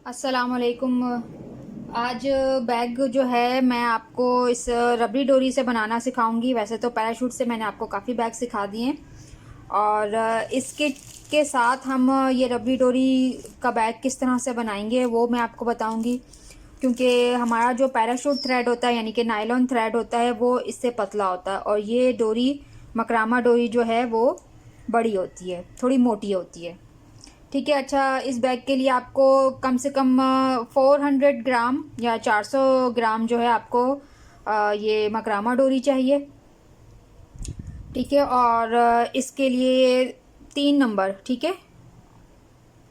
अस्सलाम वालेकुम। आज बैग जो है मैं आपको इस रबड़ी डोरी से बनाना सिखाऊंगी। वैसे तो पैराशूट से मैंने आपको काफ़ी बैग सिखा दिए हैं और इसके के साथ हम ये रबड़ी डोरी का बैग किस तरह से बनाएंगे वो मैं आपको बताऊंगी। क्योंकि हमारा जो पैराशूट थ्रेड होता है यानी कि नायलॉन थ्रेड होता है वो इससे पतला होता है और ये डोरी मकरामा डोरी जो है वो बड़ी होती है, थोड़ी मोटी होती है। ठीक है। अच्छा, इस बैग के लिए आपको कम से कम 400 ग्राम या 400 ग्राम जो है आपको ये मकरामा डोरी चाहिए। ठीक है। और इसके लिए 3 नंबर, ठीक है,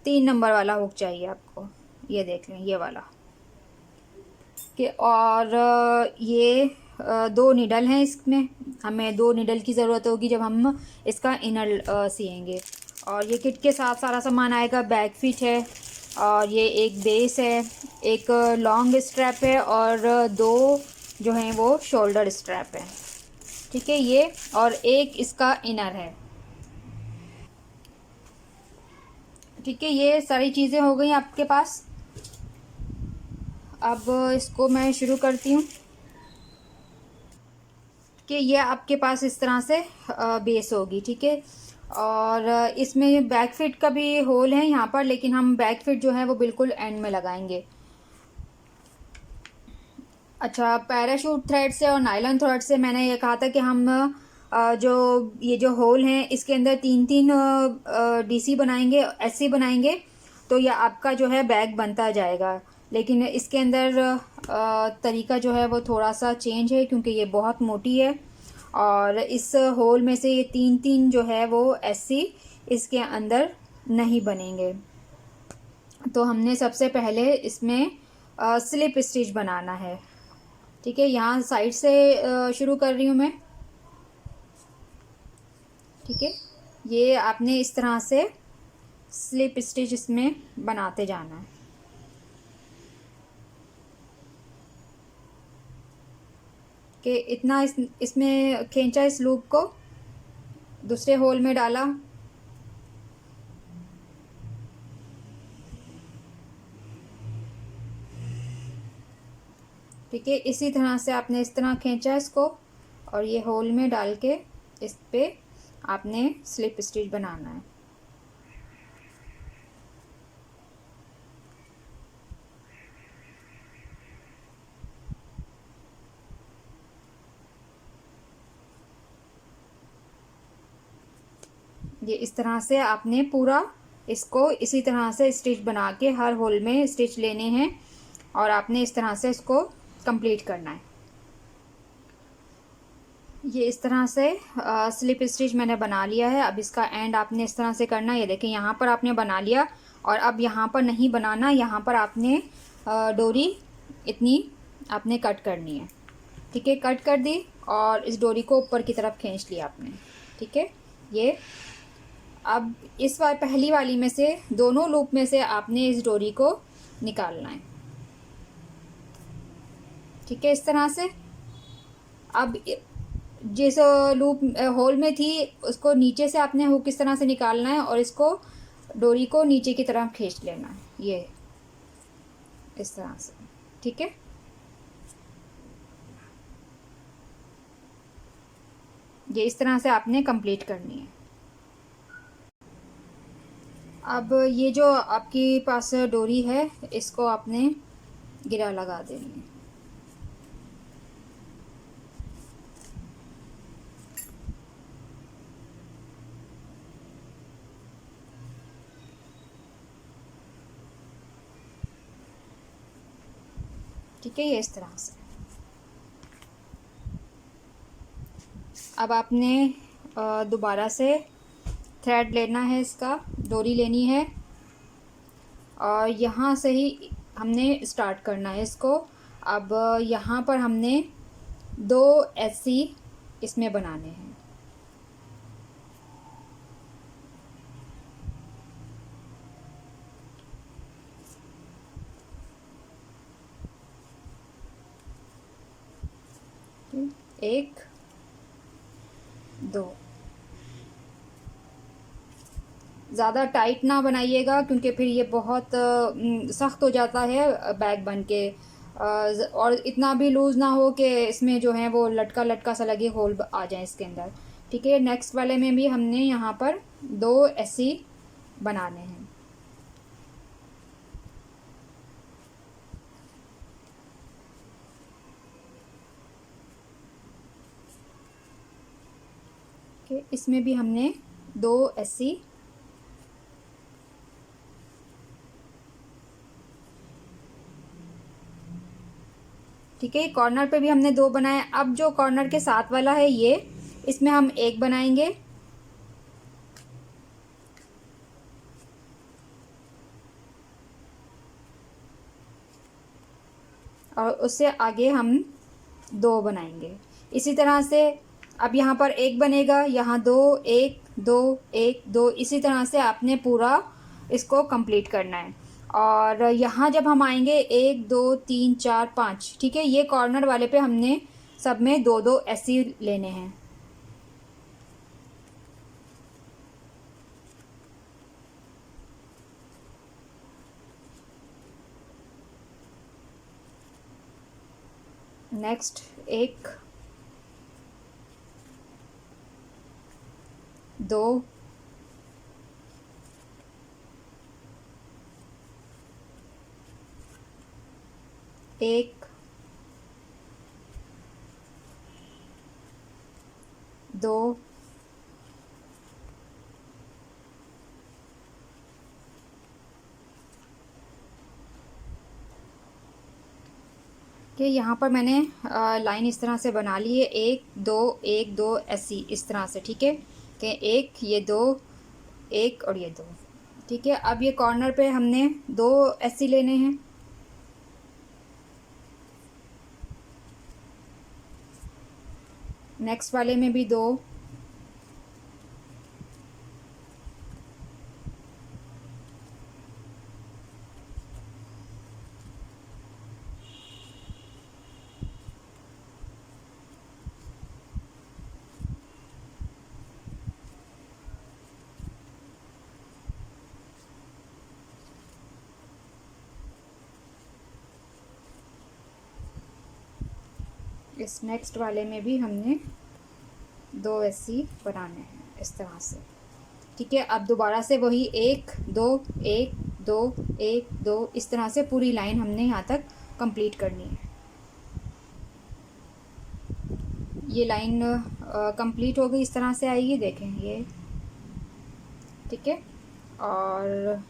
3 नंबर वाला हुक चाहिए आपको। ये देख लें, ये वाला के। और ये 2 निडल हैं इसमें। हमें 2 निडल की ज़रूरत होगी जब हम इसका इनर सिएंगे। और ये किट के साथ सारा सामान आएगा। बैक फिट है और ये एक बेस है, एक लॉन्ग स्ट्रैप है और 2 जो हैं वो शोल्डर स्ट्रैप है। ठीक है, ये और एक इसका इनर है। ठीक है, ये सारी चीज़ें हो गई आपके पास। अब इसको मैं शुरू करती हूँ कि ये आपके पास इस तरह से बेस होगी। ठीक है। और इसमें बैक फिट का भी होल है यहाँ पर, लेकिन हम बैक फिट जो है वो बिल्कुल एंड में लगाएंगे। अच्छा, पैराशूट थ्रेड से और नायलॉन थ्रेड से मैंने ये कहा था कि हम जो ये जो होल हैं इसके अंदर 3-3 डीसी बनाएंगे, एससी बनाएंगे, तो ये आपका जो है बैग बनता जाएगा। लेकिन इसके अंदर तरीका जो है वो थोड़ा सा चेंज है क्योंकि ये बहुत मोटी है और इस होल में से ये 3-3 जो है वो एससी इसके अंदर नहीं बनेंगे। तो हमने सबसे पहले इसमें स्लिप स्टिच बनाना है। ठीक है, यहाँ साइड से शुरू कर रही हूँ मैं। ठीक है, ये आपने इस तरह से स्लिप स्टिच इसमें बनाते जाना है। कि इतना इसमें खींचा, इस लूप को दूसरे होल में डाला। ठीक है, इसी तरह से आपने इस तरह खींचा इसको और ये होल में डाल के इस पे आपने स्लिप स्टिच बनाना है। ये इस तरह से आपने पूरा इसको इसी तरह से स्टिच बना के हर होल में स्टिच लेने हैं और आपने इस तरह से इसको कंप्लीट करना है। ये इस तरह से स्लिप स्टिच मैंने बना लिया है। अब इसका एंड आपने इस तरह से करना है। ये देखें, यहाँ पर आपने बना लिया और अब यहाँ पर नहीं बनाना, यहाँ पर आपने डोरी इतनी आपने कट करनी है। ठीक है, कट कर दी और इस डोरी को ऊपर की तरफ खींच लिया आपने। ठीक है, ये अब इस बार पहली वाली में से दोनों लूप में से आपने इस डोरी को निकालना है। ठीक है, इस तरह से। अब जिस लूप होल में थी उसको नीचे से आपने हुक इस तरह से निकालना है और इसको डोरी को नीचे की तरफ खींच लेना है, ये इस तरह से। ठीक है, ये इस तरह से आपने कंप्लीट करनी है। अब ये जो आपके पास डोरी है इसको आपने गिरा लगा देनी है। ठीक है, ये इस तरह से। अब आपने दोबारा से थ्रेड लेना है, इसका डोरी लेनी है और यहाँ से ही हमने स्टार्ट करना है इसको। अब यहाँ पर हमने 2 एससी इसमें बनाने हैं। एक, 2, ज़्यादा टाइट ना बनाइएगा, क्योंकि फिर ये बहुत सख्त हो जाता है बैग बन के। और इतना भी लूज़ ना हो कि इसमें जो है वो लटका लटका सा लगे, होल आ जाए इसके अंदर। ठीक है, नेक्स्ट वाले में भी हमने यहाँ पर 2 ऐसी बनाने हैं। कि इसमें भी हमने 2 ऐसी ठीक है। कॉर्नर पे भी हमने 2 बनाए। अब जो कॉर्नर के साथ वाला है ये, इसमें हम 1 बनाएंगे और उससे आगे हम 2 बनाएंगे। इसी तरह से अब यहाँ पर 1 बनेगा, यहाँ 2, 1 2 1 2, इसी तरह से आपने पूरा इसको कंप्लीट करना है। और यहाँ जब हम आएंगे 1 2 3 4 5, ठीक है, ये कॉर्नर वाले पे हमने सब में 2 2 ऐसे लेने हैं। नेक्स्ट 1 2 1 2 कि यहाँ पर मैंने लाइन इस तरह से बना ली है, 1 2 1 2 ऐसी, इस तरह से। ठीक है, कि 1 ये 2 1 और ये 2। ठीक है, अब ये कॉर्नर पे हमने 2 ऐसी लेने हैं। नेक्स्ट वाले में भी 2। इस नेक्स्ट वाले में भी हमने 2 ऐसी बनाने हैं इस तरह से। ठीक है, अब दोबारा से वही 1 2 1 2 1 2, इस तरह से पूरी लाइन हमने यहाँ तक कंप्लीट करनी है। ये लाइन कंप्लीट हो गई, इस तरह से आएगी, देखें ये। ठीक है, और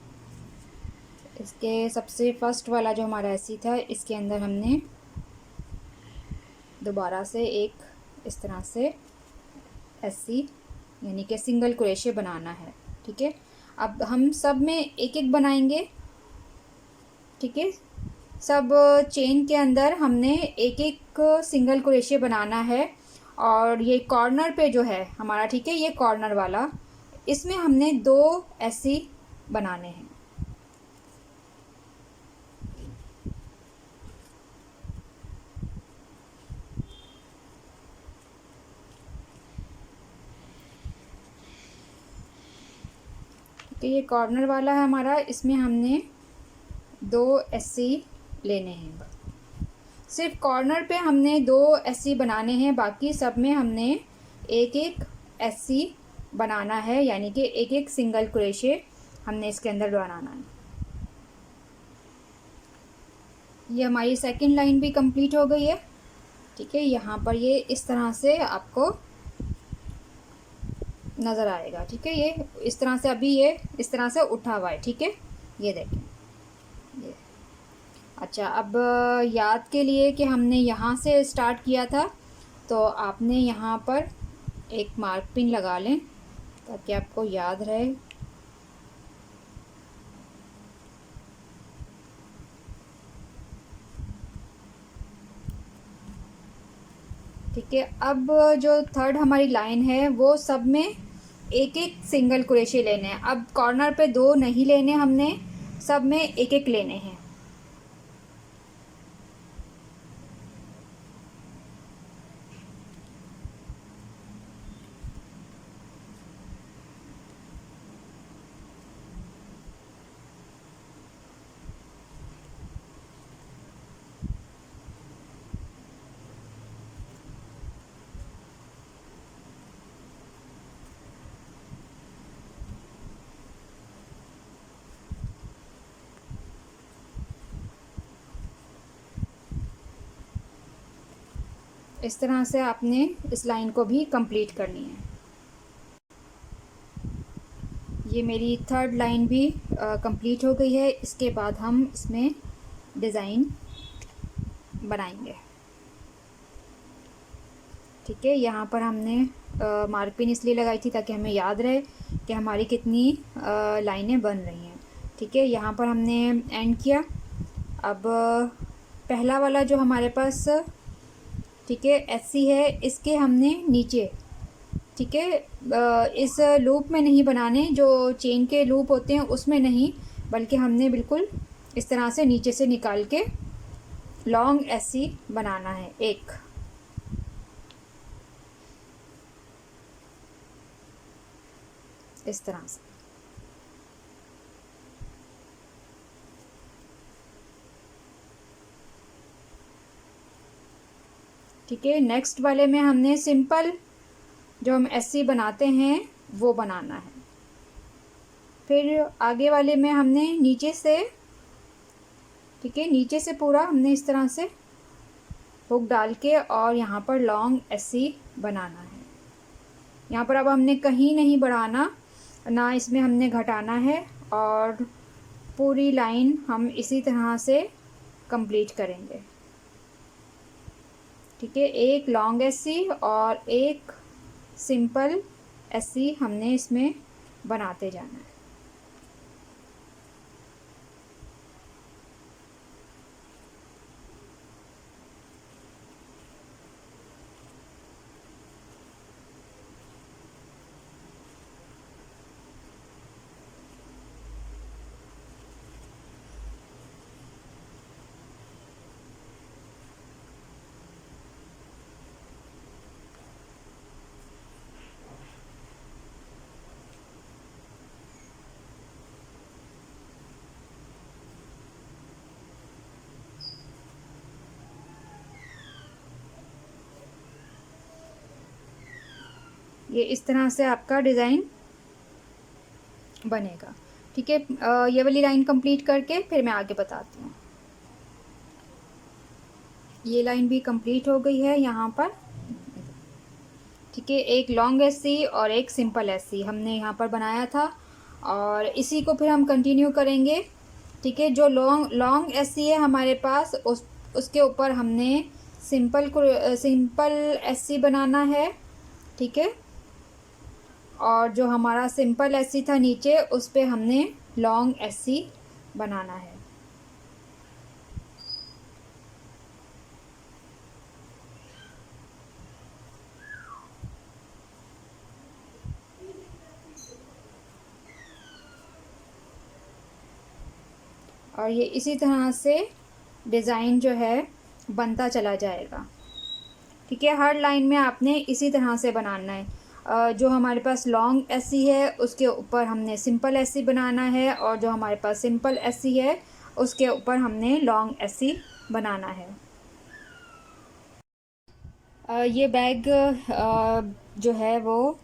इसके सबसे फर्स्ट वाला जो हमारा ऐसी था, इसके अंदर हमने दोबारा से एक इस तरह से ऐसी, यानी कि सिंगल क्रोशे बनाना है। ठीक है, अब हम सब में एक एक बनाएंगे। ठीक है, सब चेन के अंदर हमने एक एक सिंगल क्रोशे बनाना है। और ये कॉर्नर पे जो है हमारा, ठीक है, ये कॉर्नर वाला, इसमें हमने 2 ऐसी बनाने हैं। तो ये कॉर्नर वाला है हमारा, इसमें हमने 2 ऐसी लेने हैं। सिर्फ कॉर्नर पे हमने 2 ऐसी बनाने हैं, बाकी सब में हमने एक एक ऐसी बनाना है, यानी कि एक एक सिंगल क्रोशे हमने इसके अंदर बनाना है। ये हमारी सेकंड लाइन भी कंप्लीट हो गई है। ठीक है, यहाँ पर ये इस तरह से आपको नज़र आएगा। ठीक है, ये इस तरह से, अभी ये इस तरह से उठा हुआ है। ठीक है, ये देखें ये। अच्छा, अब याद के लिए कि हमने यहाँ से स्टार्ट किया था, तो आपने यहाँ पर एक मार्क पिन लगा लें ताकि आपको याद रहे। ठीक है, अब जो थर्ड हमारी लाइन है वो सब में एक एक सिंगल क्रोशे लेने हैं। अब कॉर्नर पे 2 नहीं लेने हमने, सब में एक एक लेने हैं। इस तरह से आपने इस लाइन को भी कंप्लीट करनी है। ये मेरी थर्ड लाइन भी कंप्लीट हो गई है। इसके बाद हम इसमें डिज़ाइन बनाएंगे। ठीक है, यहाँ पर हमने मार्क पिन इसलिए लगाई थी ताकि हमें याद रहे कि हमारी कितनी लाइनें बन रही हैं। ठीक है, यहाँ पर हमने एंड किया। अब पहला वाला जो हमारे पास, ठीक है, एससी है, इसके हमने नीचे, ठीक है, इस लूप में नहीं बनाने, जो चेन के लूप होते हैं उसमें नहीं, बल्कि हमने बिल्कुल इस तरह से नीचे से निकाल के लॉन्ग एससी बनाना है एक। इस तरह से। ठीक है, नेक्स्ट वाले में हमने सिंपल जो हम एससी बनाते हैं वो बनाना है। फिर आगे वाले में हमने नीचे से, ठीक है, नीचे से पूरा हमने इस तरह से हुक डाल के और यहाँ पर लॉन्ग एससी बनाना है। यहाँ पर अब हमने कहीं नहीं बढ़ाना, ना इसमें हमने घटाना है, और पूरी लाइन हम इसी तरह से कंप्लीट करेंगे। ठीक है, एक लॉन्ग एससी और एक सिंपल एससी हमने इसमें बनाते जाना है। ये इस तरह से आपका डिज़ाइन बनेगा। ठीक है, ये वाली लाइन कंप्लीट करके फिर मैं आगे बताती हूँ। ये लाइन भी कंप्लीट हो गई है यहाँ पर। ठीक है, एक लॉन्ग एससी और एक सिंपल एससी हमने यहाँ पर बनाया था, और इसी को फिर हम कंटिन्यू करेंगे। ठीक है, जो लॉन्ग एससी है हमारे पास, उसके ऊपर हमने सिंपल एससी बनाना है। ठीक है, और जो हमारा सिंपल एससी था नीचे, उस पे हमने लॉन्ग एससी बनाना है। और ये इसी तरह से डिज़ाइन जो है बनता चला जाएगा। ठीक है, हर लाइन में आपने इसी तरह से बनाना है। जो हमारे पास लॉन्ग एससी है उसके ऊपर हमने सिंपल एससी बनाना है, और जो हमारे पास सिंपल एससी है उसके ऊपर हमने लॉन्ग एससी बनाना है। ये बैग जो है वो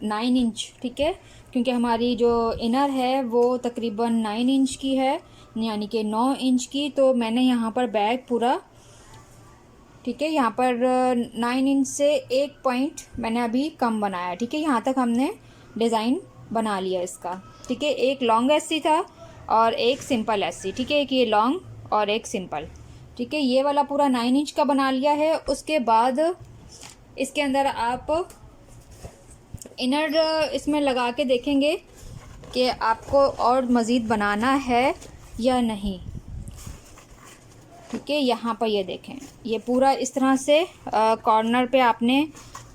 9 इंच, ठीक है, क्योंकि हमारी जो इनर है वो तकरीबन 9 इंच की है, यानी कि 9 इंच की। तो मैंने यहाँ पर बैग पूरा, ठीक है, यहाँ पर 9 इंच से 1 पॉइंट मैंने अभी कम बनाया। ठीक है, यहाँ तक हमने डिज़ाइन बना लिया इसका। ठीक है, एक लॉन्ग एससी था और एक सिंपल एससी। ठीक है, एक ये लॉन्ग और एक सिंपल। ठीक है, ये वाला पूरा 9 इंच का बना लिया है। उसके बाद इसके अंदर आप इनर इसमें लगा के देखेंगे कि आपको और मज़ीद बनाना है या नहीं। ठीक है, यहाँ पर ये देखें, ये पूरा इस तरह से कॉर्नर पे आपने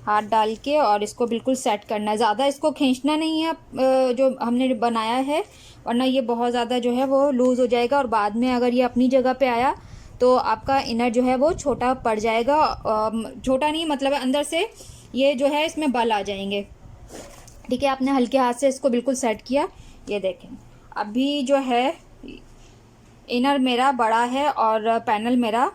हाथ डाल के और इसको बिल्कुल सेट करना है। ज़्यादा इसको खींचना नहीं है जो हमने बनाया है, वरना ये बहुत ज़्यादा जो है वो लूज़ हो जाएगा, और बाद में अगर ये अपनी जगह पे आया तो आपका इनर जो है वो छोटा पड़ जाएगा। छोटा नहीं, मतलब अंदर से ये जो है इसमें बल आ जाएंगे। ठीक है, आपने हल्के हाथ से इसको बिल्कुल सेट किया। ये देखें, अभी जो है इनर मेरा बड़ा है और पैनल मेरा,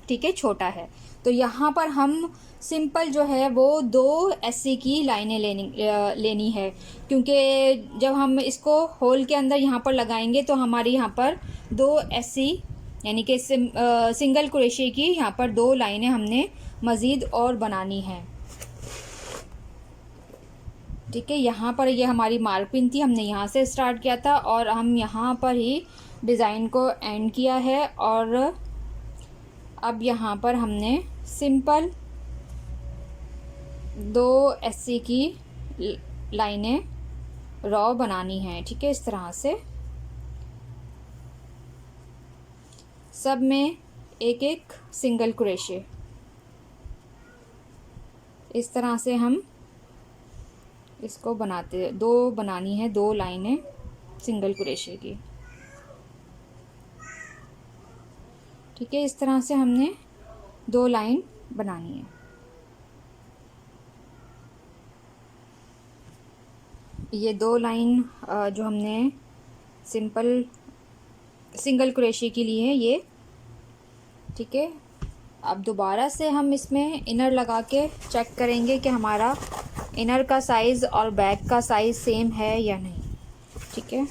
ठीक है, छोटा है। तो यहाँ पर हम सिंपल जो है वो 2 एससी की लाइनें लेनी है, क्योंकि जब हम इसको होल के अंदर यहाँ पर लगाएंगे तो हमारी यहाँ पर 2 एससी यानी कि सिंगल क्रोशे की यहाँ पर 2 लाइनें हमने मज़ीद और बनानी है। ठीक है, यहाँ पर ये हमारी मार्क पिन थी, हमने यहाँ से स्टार्ट किया था और हम यहाँ पर ही डिज़ाइन को एंड किया है। और अब यहाँ पर हमने सिंपल 2 ऐसी की लाइनें रॉ बनानी है। ठीक है, इस तरह से सब में एक एक सिंगल क्रोशे, इस तरह से हम इसको बनाते, 2 बनानी है, 2 लाइनें सिंगल क्रोशे की। ठीक है, इस तरह से हमने 2 लाइन बनानी है। ये 2 लाइन जो हमने सिंगल क्रोशे की ली है ये। ठीक है, अब दोबारा से हम इसमें इनर लगा के चेक करेंगे कि हमारा इनर का साइज़ और बैक का साइज़ सेम है या नहीं। ठीक है,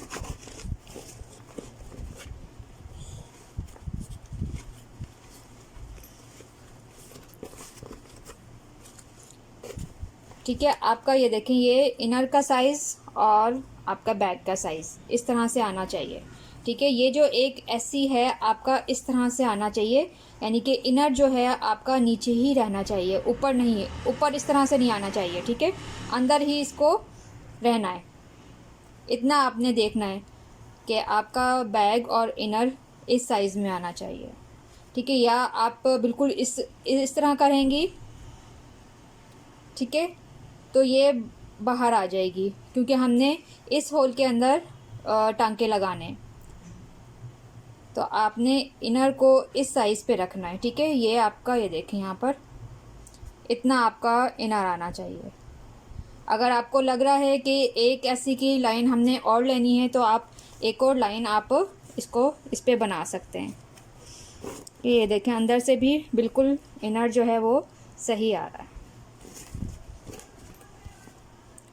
ठीक है, आपका ये देखें, ये इनर का साइज़ और आपका बैक का साइज़ इस तरह से आना चाहिए। ठीक है, ये जो एक ऐसी है आपका इस तरह से आना चाहिए, यानी कि इनर जो है आपका नीचे ही रहना चाहिए, ऊपर नहीं, ऊपर इस तरह से नहीं आना चाहिए। ठीक है, अंदर ही इसको रहना है। इतना आपने देखना है कि आपका बैग और इनर इस साइज़ में आना चाहिए। ठीक है, या आप बिल्कुल इस तरह करेंगी, ठीक है, तो ये बाहर आ जाएगी क्योंकि हमने इस होल के अंदर टांके लगाने। तो आपने इनर को इस साइज़ पे रखना है। ठीक है, ये आपका, ये देखें यहाँ पर इतना आपका इनर आना चाहिए। अगर आपको लग रहा है कि एक ऐसी की लाइन हमने और लेनी है तो आप एक और लाइन आप इसको इस पे बना सकते हैं। ये देखें, अंदर से भी बिल्कुल इनर जो है वो सही आ रहा है।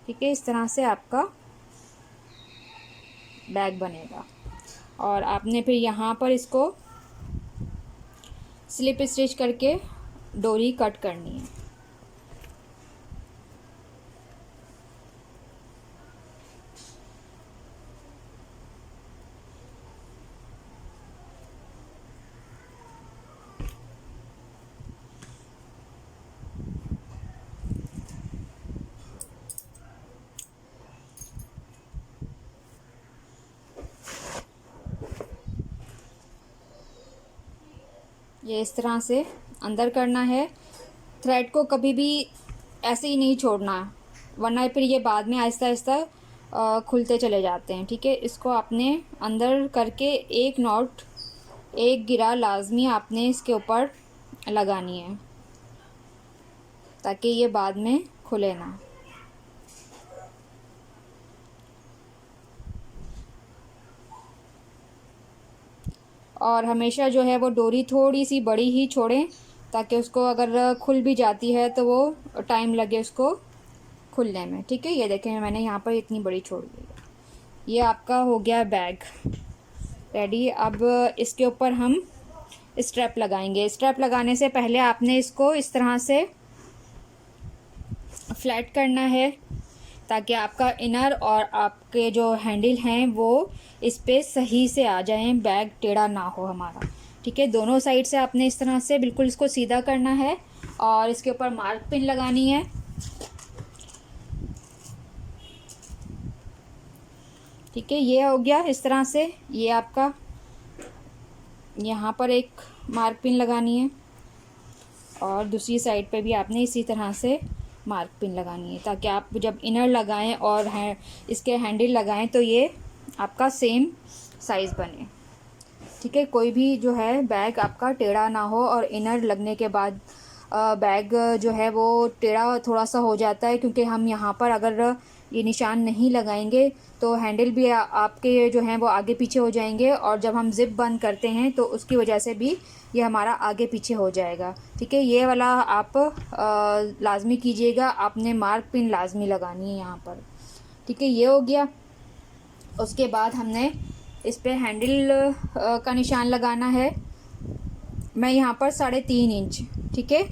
ठीक है, इस तरह से आपका बैग बनेगा। और आपने फिर यहाँ पर इसको स्लिप स्टिच करके डोरी कट करनी है। ये इस तरह से अंदर करना है। थ्रेड को कभी भी ऐसे ही नहीं छोड़ना, वरना फिर ये बाद में आहिस्ता आहिस्ता खुलते चले जाते हैं। ठीक है, इसको आपने अंदर करके एक नॉट, एक गिरा लाजमी आपने इसके ऊपर लगानी है ताकि ये बाद में खुले ना। और हमेशा जो है वो डोरी थोड़ी सी बड़ी ही छोड़ें ताकि उसको अगर खुल भी जाती है तो वो टाइम लगे उसको खुलने में। ठीक है, ये देखें मैंने यहाँ पर इतनी बड़ी छोड़ दी। ये आपका हो गया बैग रेडी। अब इसके ऊपर हम स्ट्रैप लगाएंगे। स्ट्रैप लगाने से पहले आपने इसको इस तरह से फ्लैट करना है ताकि आपका इनर और आपके जो हैंडल हैं वो इस पे सही से आ जाएं, बैग टेढ़ा ना हो हमारा। ठीक है, दोनों साइड से आपने इस तरह से बिल्कुल इसको सीधा करना है और इसके ऊपर मार्क पिन लगानी है। ठीक है, ये हो गया इस तरह से। ये आपका यहाँ पर एक मार्क पिन लगानी है और दूसरी साइड पे भी आपने इसी तरह से मार्क पिन लगानी है ताकि आप जब इनर लगाएं और इसके हैंडल लगाएं तो ये आपका सेम साइज़ बने। ठीक है, कोई भी जो है बैग आपका टेढ़ा ना हो। और इनर लगने के बाद बैग जो है वो टेढ़ा थोड़ा सा हो जाता है क्योंकि हम यहाँ पर अगर ये निशान नहीं लगाएंगे तो हैंडल भी आपके जो हैं वो आगे पीछे हो जाएंगे और जब हम ज़िप बंद करते हैं तो उसकी वजह से भी ये हमारा आगे पीछे हो जाएगा। ठीक है, ये वाला आप लाजमी कीजिएगा, आपने मार्क पिन लाजमी लगानी है यहाँ पर। ठीक है, ये हो गया। उसके बाद हमने इस पे हैंडल का निशान लगाना है। मैं यहाँ पर 3.5 इंच, ठीक है,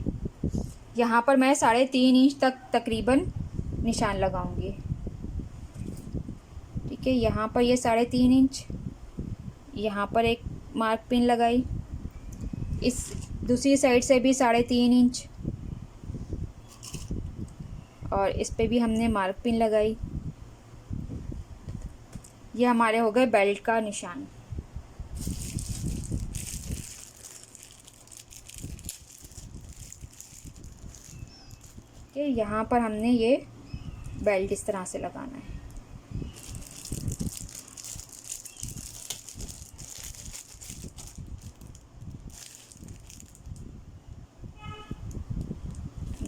यहाँ पर मैं 3.5 इंच तक तकरीबन निशान लगाऊंगी। ठीक है, यहाँ पर ये 3.5 इंच, यहाँ पर एक मार्क पिन लगाई, इस दूसरी साइड से भी 3.5 इंच, और इस पे भी हमने मार्क पिन लगाई। ये हमारे हो गए बेल्ट का निशान। ठीक, यहाँ पर हमने ये बेल्ट इस तरह से लगाना है।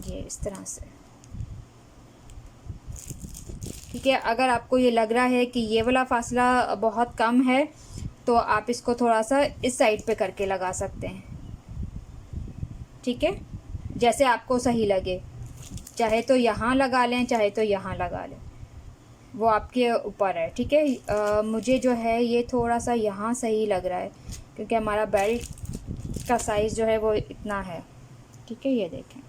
ये इस तरह से। ठीक है, अगर आपको ये लग रहा है कि ये वाला फासला बहुत कम है तो आप इसको थोड़ा सा इस साइड पे करके लगा सकते हैं। ठीक है, जैसे आपको सही लगे, चाहे तो यहाँ लगा लें, चाहे तो यहाँ लगा लें, वो आपके ऊपर है। ठीक है, मुझे जो है ये थोड़ा सा यहाँ सही लग रहा है क्योंकि हमारा बेल्ट का साइज़ जो है वो इतना है। ठीक है, ये देखें,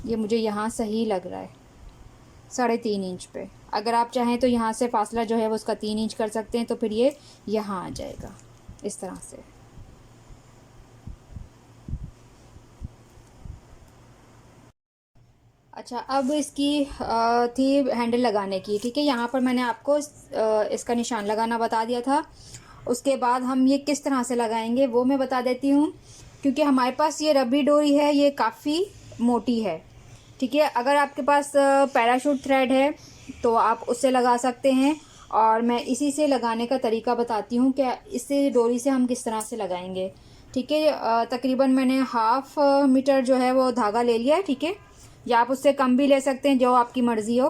ये मुझे यहाँ सही लग रहा है 3.5 इंच पे। अगर आप चाहें तो यहाँ से फासला जो है वो उसका 3 इंच कर सकते हैं, तो फिर ये यहाँ आ जाएगा इस तरह से। अच्छा, अब इसकी थी हैंडल लगाने की। ठीक है, यहाँ पर मैंने आपको इसका निशान लगाना बता दिया था। उसके बाद हम ये किस तरह से लगाएंगे वो मैं बता देती हूँ, क्योंकि हमारे पास ये रबड़ी डोरी है, ये काफ़ी मोटी है। ठीक है, अगर आपके पास पैराशूट थ्रेड है तो आप उससे लगा सकते हैं, और मैं इसी से लगाने का तरीका बताती हूँ कि इससे डोरी से हम किस तरह से लगाएंगे। ठीक है, तकरीबन मैंने 1/2 मीटर जो है वो धागा ले लिया है। ठीक है, या आप उससे कम भी ले सकते हैं, जो आपकी मर्ज़ी हो।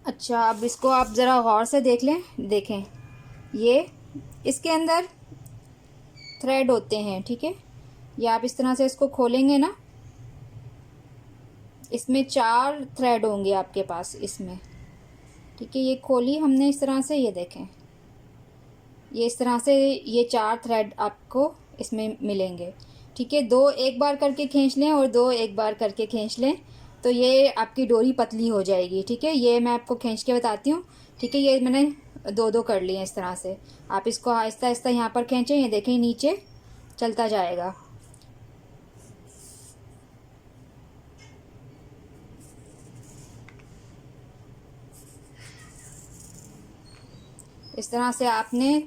अच्छा, अब इसको आप ज़रा गौर से देख लें, देखें ये इसके अंदर थ्रेड होते हैं। ठीक है, ये आप इस तरह से इसको खोलेंगे ना, इसमें 4 थ्रेड होंगे आपके पास इसमें। ठीक है, ये खोली हमने इस तरह से, ये देखें, ये इस तरह से ये 4 थ्रेड आपको इसमें मिलेंगे। ठीक है, 2 एक बार करके खींच लें और 2 एक बार करके खींच लें, तो ये आपकी डोरी पतली हो जाएगी। ठीक है, ये मैं आपको खींच के बताती हूँ। ठीक है, ये मैंने 2 कर लिए इस तरह से। आप इसको आहिस्ता आहिस्ता यहाँ पर खींचें, ये देखें नीचे चलता जाएगा। इस तरह से आपने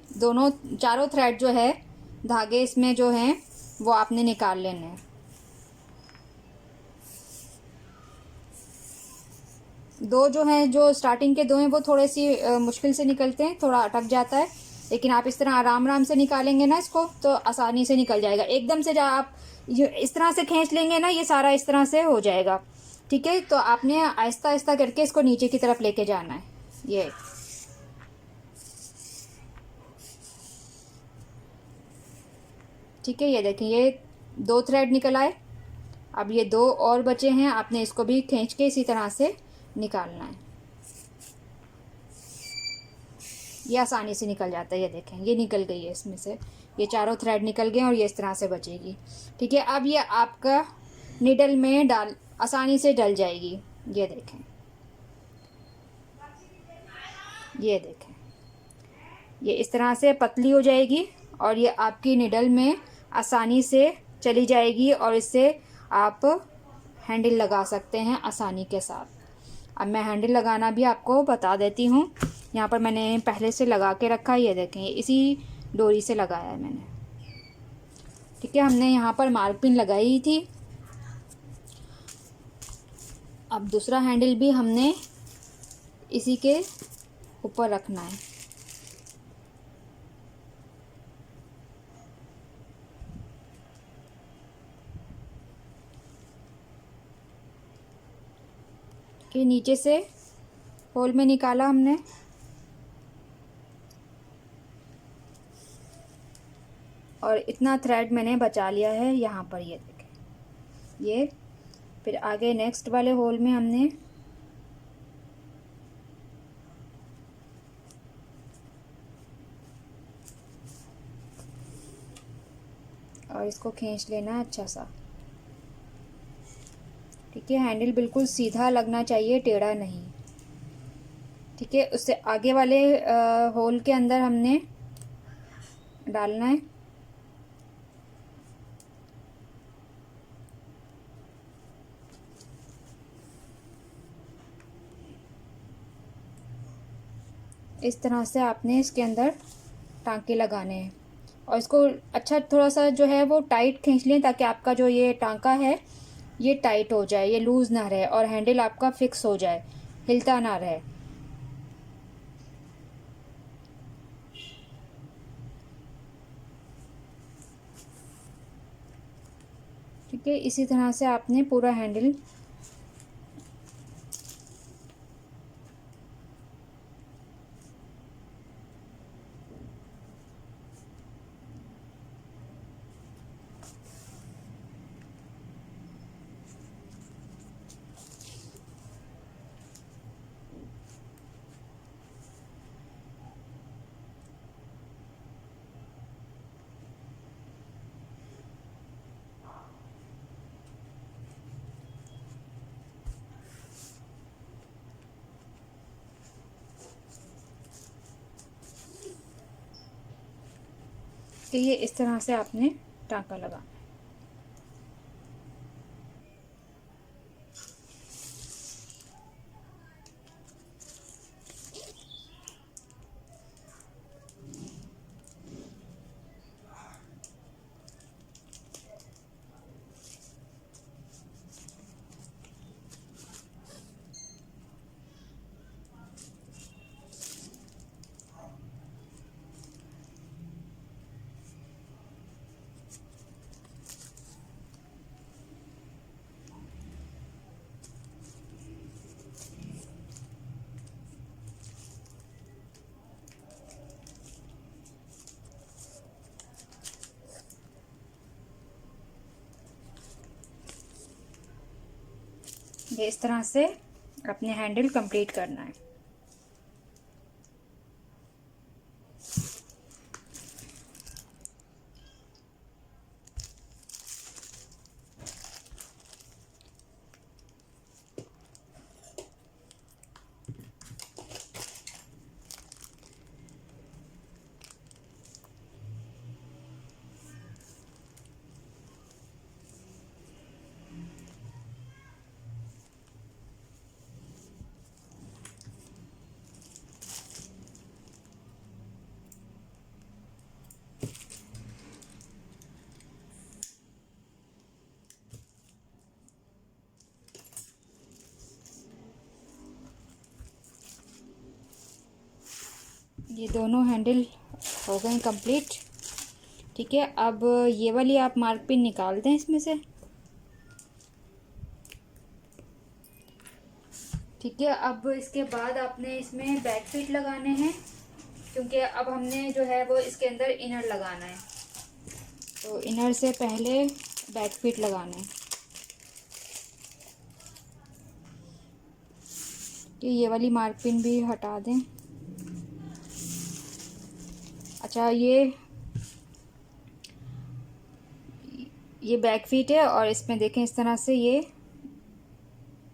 चारों थ्रेड जो है धागे इसमें जो हैं वो आपने निकाल लेने हैं। दो जो हैं, जो स्टार्टिंग के 2 हैं, वो थोड़े सी मुश्किल से निकलते हैं, थोड़ा अटक जाता है, लेकिन आप इस तरह आराम आराम से निकालेंगे ना इसको तो आसानी से निकल जाएगा। एकदम से जब आप इस तरह से खींच लेंगे ना, ये सारा इस तरह से हो जाएगा। ठीक है, तो आपने आहिस्ता आहिस्ता करके इसको नीचे की तरफ लेके जाना है। ये ठीक है, ये देखें, ये 2 थ्रेड निकल आए। अब ये 2 और बचे हैं, आपने इसको भी खींच के इसी तरह से निकालना है। ये आसानी से निकल जाता है, ये देखें, ये निकल गई है इसमें से, ये चारों थ्रेड निकल गए और ये इस तरह से बचेगी। ठीक है, अब ये आपका निडल में आसानी से डल जाएगी। ये देखें, ये देखें, ये इस तरह से पतली हो जाएगी और ये आपकी निडल में आसानी से चली जाएगी, और इससे आप हैंडल लगा सकते हैं आसानी के साथ। अब मैं हैंडल लगाना भी आपको बता देती हूँ। यहाँ पर मैंने पहले से लगा के रखा है, ये देखें, इसी डोरी से लगाया है मैंने। ठीक है, हमने यहाँ पर मार्क पिन लगाई थी। अब दूसरा हैंडल भी हमने इसी के ऊपर रखना है। कि नीचे से होल में निकाला हमने, और इतना थ्रेड मैंने बचा लिया है यहाँ पर, ये देखें। ये फिर आगे नेक्स्ट वाले होल में हमने और इसको खींच लेना अच्छा सा। ठीक है, हैंडल बिल्कुल सीधा लगना चाहिए, टेढ़ा नहीं। ठीक है, उससे आगे वाले होल के अंदर हमने डालना है। इस तरह से आपने इसके अंदर टांके लगाने हैं और इसको अच्छा थोड़ा सा जो है वो टाइट खींच लें, ताकि आपका जो ये टांका है ये टाइट हो जाए, ये लूज़ ना रहे और हैंडल आपका फिक्स हो जाए, हिलता ना रहे। ठीक है, इसी तरह से आपने पूरा हैंडल कि ये इस तरह से आपने टांका लगाना। ये इस तरह से अपने हैंडल कंप्लीट करना है। ये दोनों हैंडल हो गए कंप्लीट। ठीक है, अब ये वाली आप मार्क पिन निकाल दें इसमें से। ठीक है, अब इसके बाद आपने इसमें बैक फीट लगाने हैं, क्योंकि अब हमने जो है वो इसके अंदर इनर लगाना है, तो इनर से पहले बैक फीट लगाना है। तो ये वाली मार्क पिन भी हटा दें। अच्छा, ये बैक फीट है और इसमें देखें इस तरह से ये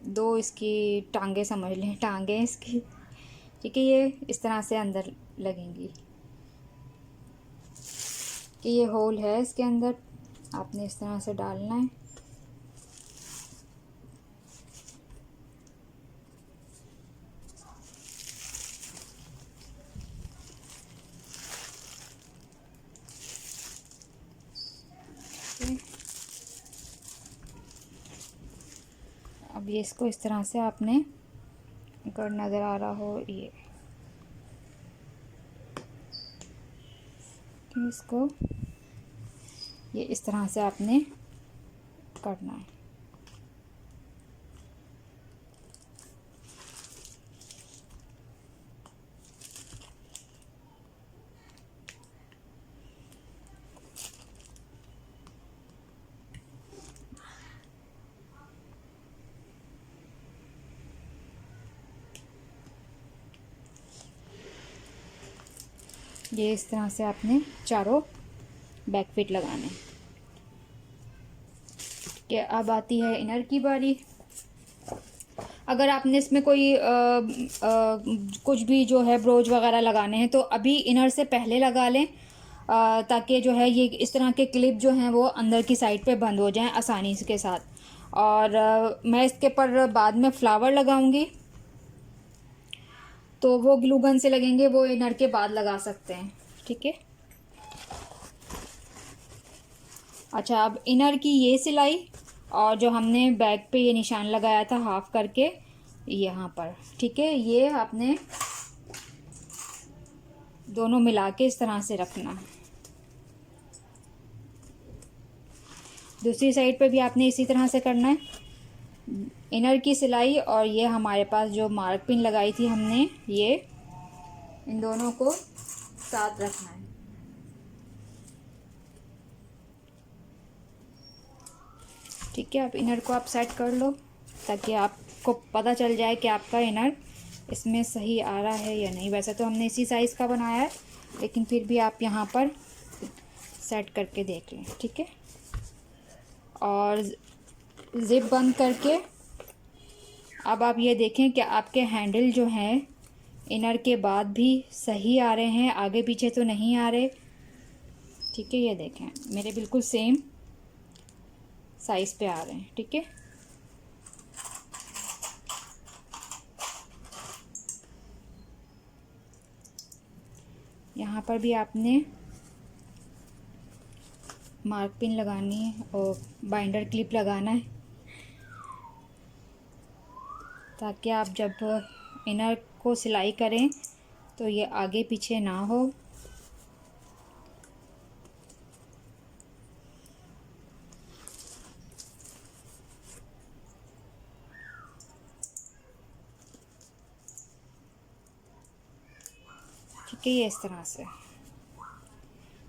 दो इसकी टांगे समझ लें, टांगे इसकी। ठीक है, ये इस तरह से अंदर लगेंगी कि ये होल है इसके अंदर, आपने इस तरह से डालना है। अब ये इसको इस तरह से आपने, अगर नज़र आ रहा हो ये, इसको ये इस तरह से आपने करना है। ये इस तरह से आपने चारों बैक फीट लगाने। ठीक है, अब आती है इनर की बारी। अगर आपने इसमें कोई कुछ भी जो है ब्रोच वगैरह लगाने हैं तो अभी इनर से पहले लगा लें, ताकि जो है ये इस तरह के क्लिप जो हैं वो अंदर की साइड पे बंद हो जाएं आसानी के साथ। और मैं इसके ऊपर बाद में फ्लावर लगाऊंगी, तो वो ग्लू गन से लगेंगे, वो इनर के बाद लगा सकते हैं। ठीक है। अच्छा, अब इनर की ये सिलाई और जो हमने बैक पे ये निशान लगाया था हाफ करके यहाँ पर, ठीक है, ये आपने दोनों मिला के इस तरह से रखना है। दूसरी साइड पे भी आपने इसी तरह से करना है। इनर की सिलाई और ये हमारे पास जो मार्क पिन लगाई थी हमने, ये इन दोनों को साथ रखना है। ठीक है। अब इनर को आप सेट कर लो ताकि आपको पता चल जाए कि आपका इनर इसमें सही आ रहा है या नहीं। वैसे तो हमने इसी साइज़ का बनाया है, लेकिन फिर भी आप यहाँ पर सेट करके देख लें। ठीक है। और ज़िप बंद करके अब आप ये देखें कि आपके हैंडल जो हैं इनर के बाद भी सही आ रहे हैं, आगे पीछे तो नहीं आ रहे। ठीक है, ये देखें मेरे बिल्कुल सेम साइज़ पे आ रहे हैं। ठीक है। यहाँ पर भी आपने मार्क पिन लगानी है और बाइंडर क्लिप लगाना है, ताकि आप जब इनर को सिलाई करें तो ये आगे पीछे ना हो। ठीक है, ये इस तरह से।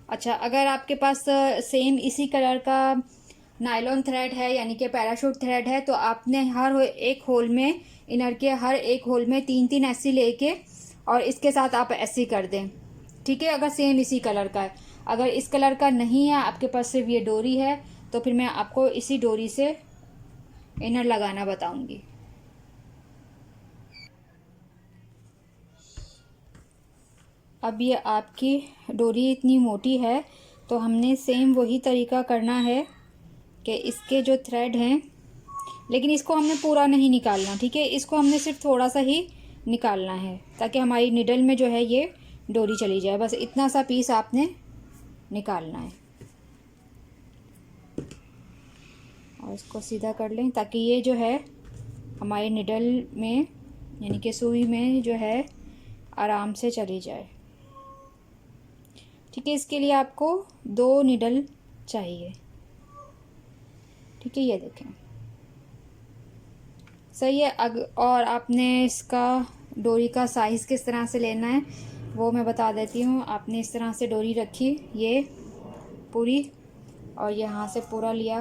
अच्छा, अगर आपके पास सेम इसी कलर का नायलॉन थ्रेड है, यानी कि पैराशूट थ्रेड है, तो आपने हर एक होल में, इनर के हर एक होल में 3-3 ऐसी लेके और इसके साथ आप ऐसी कर दें। ठीक है, अगर सेम इसी कलर का है। अगर इस कलर का नहीं है, आपके पास सिर्फ ये डोरी है, तो फिर मैं आपको इसी डोरी से इनर लगाना बताऊंगी। अब ये आपकी डोरी इतनी मोटी है, तो हमने सेम वही तरीका करना है कि इसके जो थ्रेड हैं, लेकिन इसको हमने पूरा नहीं निकालना। ठीक है, इसको हमने सिर्फ थोड़ा सा ही निकालना है ताकि हमारी निडल में जो है ये डोरी चली जाए। बस इतना सा पीस आपने निकालना है और इसको सीधा कर लें ताकि ये जो है हमारे निडल में, यानी कि सुई में जो है आराम से चली जाए। ठीक है, इसके लिए आपको 2 निडल चाहिए। ठीक है, ये देखें सही है। और आपने इसका डोरी का साइज़ किस तरह से लेना है वो मैं बता देती हूँ। आपने इस तरह से डोरी रखी, ये पूरी, और यहाँ से पूरा लिया।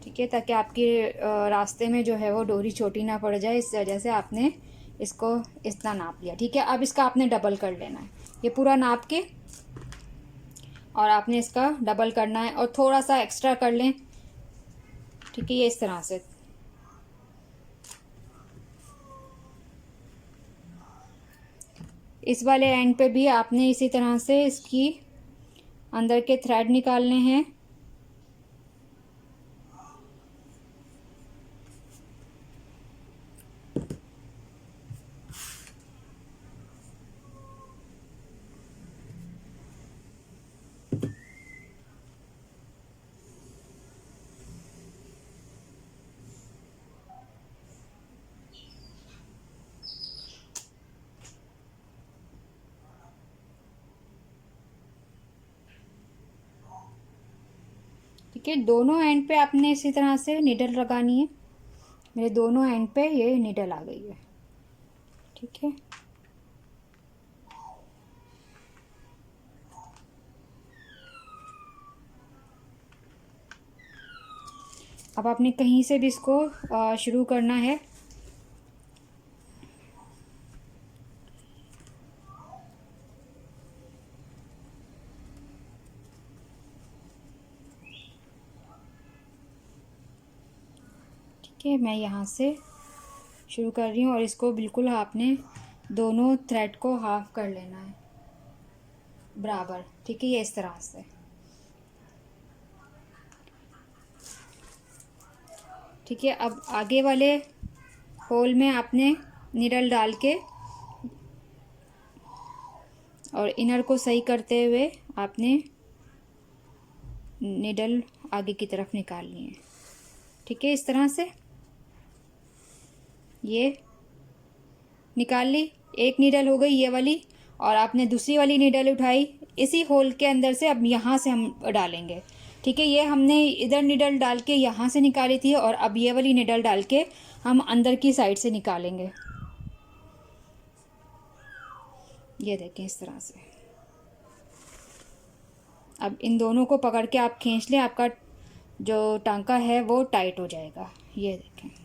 ठीक है, ताकि आपके रास्ते में जो है वो डोरी छोटी ना पड़ जाए, इस वजह से आपने इसको इतना नाप लिया। ठीक है, अब इसका आपने डबल कर लेना है, ये पूरा नाप के, और आपने इसका डबल करना है और थोड़ा सा एक्स्ट्रा कर लें। ठीक है, ये इस तरह से। इस वाले एंड पे भी आपने इसी तरह से इसकी अंदर के थ्रेड निकालने हैं। ठीक है, दोनों एंड पे आपने इसी तरह से निडल लगानी है। मेरे दोनों एंड पे ये निडल आ गई है। ठीक है, अब आपने कहीं से भी इसको शुरू करना है। ठीक है, मैं यहाँ से शुरू कर रही हूँ और इसको बिल्कुल आपने दोनों थ्रेड को हाफ कर लेना है बराबर। ठीक है, ये इस तरह से। ठीक है, अब आगे वाले होल में आपने नीडल डाल के और इनर को सही करते हुए आपने नीडल आगे की तरफ निकालनी है। ठीक है, इस तरह से ये निकाल ली। एक नीडल हो गई ये वाली, और आपने दूसरी वाली नीडल उठाई इसी होल के अंदर से। अब यहाँ से हम डालेंगे। ठीक है, ये हमने इधर नीडल डाल के यहाँ से निकाली थी, और अब ये वाली नीडल डाल के हम अंदर की साइड से निकालेंगे। ये देखें इस तरह से। अब इन दोनों को पकड़ के आप खींच लें, आपका जो टांका है वो टाइट हो जाएगा। ये देखें।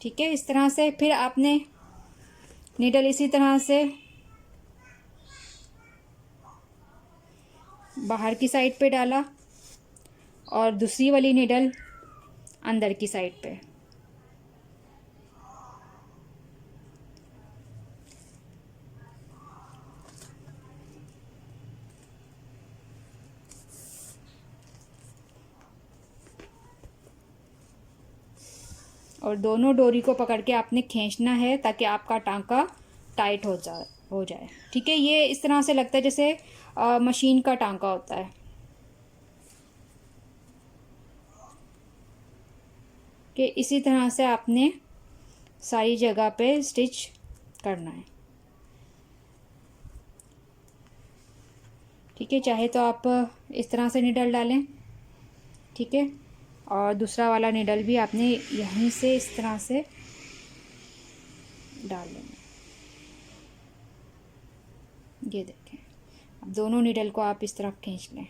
ठीक है, इस तरह से। फिर आपने नीडल इसी तरह से बाहर की साइड पे डाला और दूसरी वाली नीडल अंदर की साइड पे। और दोनों डोरी को पकड़ के आपने खींचना है ताकि आपका टांका टाइट हो जाए। ठीक है, ये इस तरह से लगता है जैसे मशीन का टांका होता है। कि इसी तरह से आपने सारी जगह पे स्टिच करना है। ठीक है, चाहे तो आप इस तरह से निडल डालें। ठीक है, और दूसरा वाला निडल भी आपने यहीं से इस तरह से डाल लेना। ये देखें, अब दोनों निडल को आप इस तरफ खींच लें।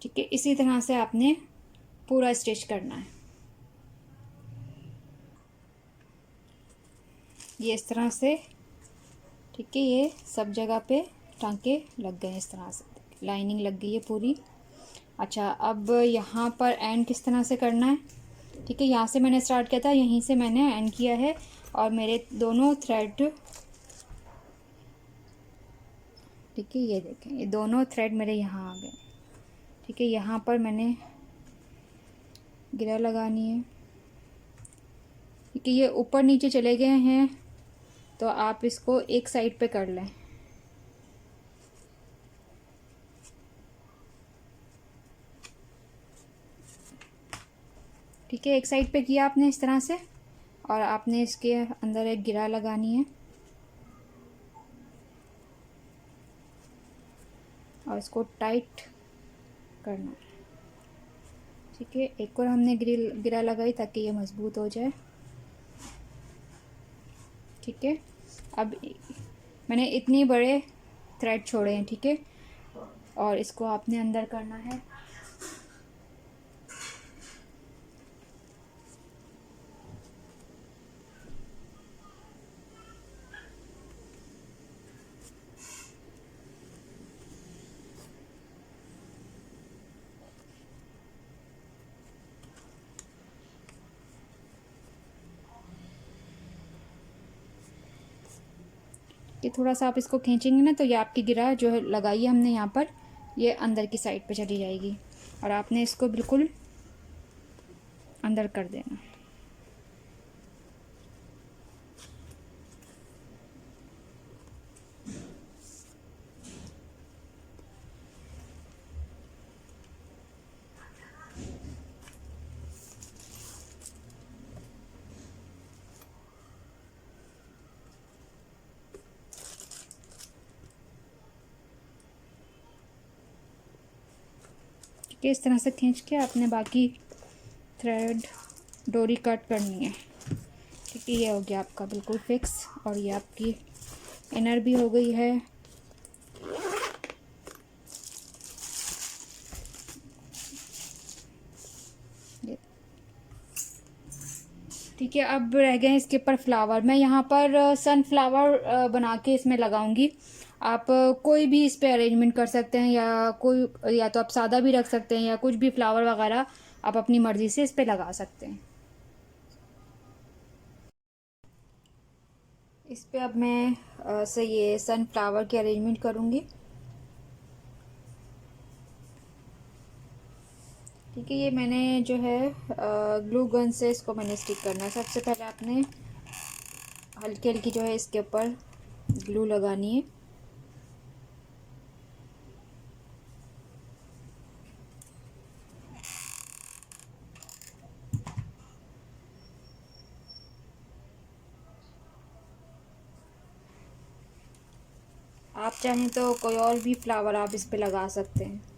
ठीक है, इसी तरह से आपने पूरा स्टिच करना है। ये इस तरह से। ठीक है, ये सब जगह पे टांके लग गए इस तरह से, लाइनिंग लग गई है पूरी। अच्छा, अब यहाँ पर एंड किस तरह से करना है। ठीक है, यहाँ से मैंने स्टार्ट किया था, यहीं से मैंने एंड किया है, और मेरे दोनों थ्रेड। ठीक है, ये देखें, ये दोनों थ्रेड मेरे यहाँ आ गए। ठीक है, यहाँ पर मैंने गिरा लगानी है। ठीक है, ये ऊपर नीचे चले गए हैं तो आप इसको एक साइड पे कर लें। ठीक है, एक साइड पे किया आपने इस तरह से, और आपने इसके अंदर एक गिरा लगानी है और इसको टाइट करना है। ठीक है, एक और हमने गिरा लगाई ताकि ये मजबूत हो जाए। ठीक है, अब मैंने इतने बड़े थ्रेड छोड़े हैं। ठीक है, और इसको आपने अंदर करना है। कि थोड़ा सा आप इसको खींचेंगे ना तो ये आपकी गिरा जो है लगाई है हमने यहाँ पर, ये अंदर की साइड पे चली जाएगी, और आपने इसको बिल्कुल अंदर कर देना। ठीक है, इस तरह से खींच के आपने बाकी थ्रेड डोरी कट करनी है। ठीक है, ये हो गया आपका बिल्कुल फिक्स, और ये आपकी इनर भी हो गई है। ठीक है, अब रह गए हैं इसके ऊपर फ्लावर। मैं यहाँ पर सनफ्लावर बना के इसमें लगाऊंगी। आप कोई भी इस पे अरेंजमेंट कर सकते हैं, या कोई, या तो आप सादा भी रख सकते हैं, या कुछ भी फ्लावर वगैरह आप अपनी मर्ज़ी से इस पे लगा सकते हैं। इस पे अब मैं से ये सनफ्लावर की अरेंजमेंट करूँगी। ठीक है, ये मैंने जो है ग्लू गन से इसको मैंने स्टिक करना है। सबसे पहले आपने हल्की हल्की जो है इसके ऊपर ग्लू लगानी है। आप चाहें तो कोई और भी फ्लावर आप इस पे लगा सकते हैं।